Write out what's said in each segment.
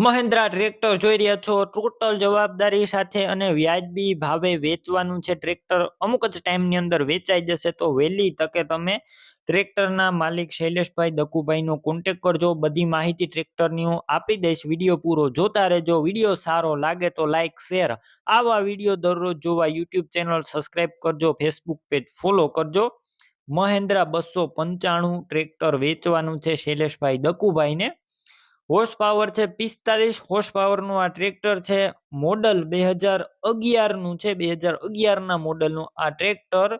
Mahindra tractor જોઈ રહ્યા છો, ટોટલ જવાબદારી સાથે અને વ્યાજબી ભાવે વેચવાનું છે ટ્રેક્ટર. અમુક જ ટાઈમની અંદર વેચાઈ જશે, તો વહેલી તકે તમે ટ્રેક્ટરના માલિક શૈલેષભાઈ દકુભાઈનો કોન્ટેક કરજો. બધી માહિતી ટ્રેક્ટરની હું આપી દઈશ. વિડીયો પૂરો જોતા રહેજો. વિડીયો સારો લાગે તો લાઈક શેર. આવા વિડીયો દરરોજ જોવા યુટ્યુબ ચેનલ સબસ્ક્રાઈબ કરજો, ફેસબુક પેજ ફોલો કરજો. મહિન્દ્રા 295 ટ્રેક્ટર વેચવાનું છે શૈલેષભાઈ દકુભાઈને. હોર્સ પાવર છે 45 હોર્સ પાવરનું આ ટ્રેક્ટર છે. મોડલ 2011નું છે. 2011ના મોડલનું આ ટ્રેક્ટર.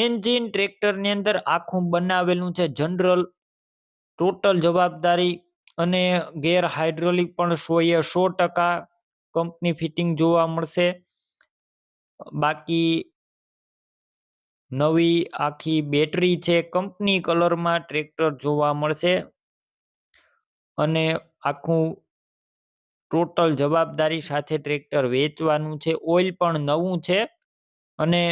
એન્જિન ટ્રેક્ટરની અંદર આખું બનાવેલું છે જનરલ. ટોટલ જવાબદારી અને ગેર હાઇડ્રોલિક પણ 100% કંપની ફિટિંગ જોવા મળશે. બાકી નવી આખી બેટરી છે. કંપની કલરમાં ટ્રેક્ટર જોવા મળશે અને આખું ટોટલ જવાબદારી સાથે ટ્રેક્ટર વેચવાનું છે. ઓઇલ પણ નવું છે અને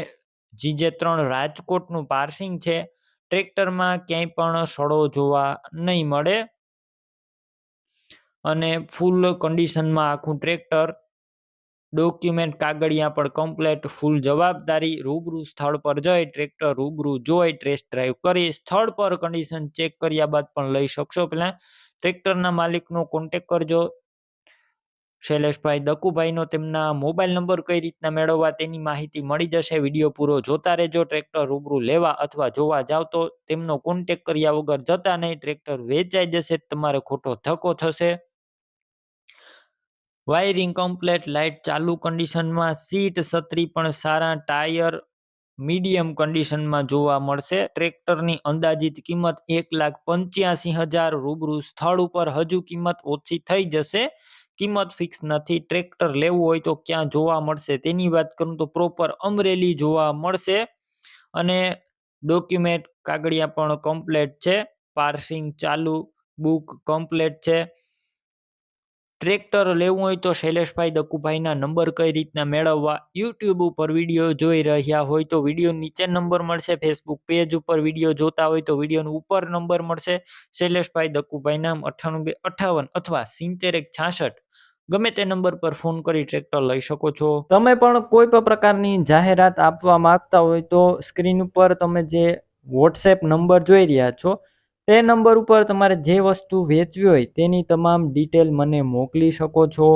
GJ3 રાજકોટનું પાર્સિંગ છે. ટ્રેક્ટરમાં ક્યાંય પણ સડો જોવા નહીં મળે અને ફૂલ કન્ડિશનમાં આખું ટ્રેક્ટર. ડોક્યુમેન્ટ કાગળિયા પણ કમ્પ્લેટ, ફૂલ જવાબદારી. રૂબરૂ સ્થળ પર જઈ ટ્રેક્ટર રૂબરૂ જોઈ ટેસ્ટ ડ્રાઈવ કરી સ્થળ પર કન્ડિશન ચેક કર્યા બાદ પણ લઈ શકશો. પહેલા ટ્રેક્ટરના માલિકનો કોન્ટેક કરજો શૈલેષભાઈ દકુભાઈનો. તેમના મોબાઈલ નંબર કઈ રીતના મેળવવા તેની માહિતી મળી જશે. વિડીયો પૂરો જોતા રહેજો. ટ્રેક્ટર રૂબરૂ લેવા અથવા જોવા જાવ તો તેમનો કોન્ટેક કર્યા વગર જતા નહીં. ટ્રેક્ટર વેચાઈ જશે, તમારે ખોટો ધક્કો થશે. વાયરિંગ કમ્પ્લેટ, લાઇટ ચાલુ કન્ડિશનમાં, સીટ છત્રી પણ સારા, ટાયર મીડિયમ કન્ડિશનમાં જોવા મળશે. ટ્રેક્ટરની અંદાજિત કિંમત 1,85,000. રૂબરૂ સ્થળ ઉપર હજુ કિંમત ઓછી થઈ જશે. કિંમત ફિક્સ નથી. ટ્રેક્ટર લેવું હોય તો ક્યાં જોવા મળશે તેની વાત કરું તો પ્રોપર અમરેલી જોવા મળશે અને ડોક્યુમેન્ટ કાગળિયા પણ કમ્પ્લેટ છે. પાર્સિંગ ચાલુ, બુક કમ્પ્લેટ છે. ટ્રેક્ટર લેવું હોય તો શૈલેષભાઈ દકુભાઈના નંબર કઈ રીતના મેળવવા. યુટ્યુબ ઉપર વિડીયો જોઈ રહ્યા હોય તો વિડીયો નીચે નંબર મળશે. ફેસબુક પેજ ઉપર વિડીયો જોતા હોય તો વિડીયોનો ઉપર નંબર મળશે. શૈલેષભાઈ દકુભાઈના 9858 અથવા 70 ગમે તે નંબર પર ફોન કરી ટ્રેક્ટર લઈ શકો છો. તમે પણ કોઈ પણ પ્રકારની જાહેરાત આપવા માંગતા હોય તો સ્ક્રીન ઉપર તમે જે વોટ્સએપ નંબર જોઈ રહ્યા છો તે નંબર ઉપર તમારે જે વસ્તુ વેચવી હોય તેની તમામ ડિટેલ મને મોકલી શકો છો.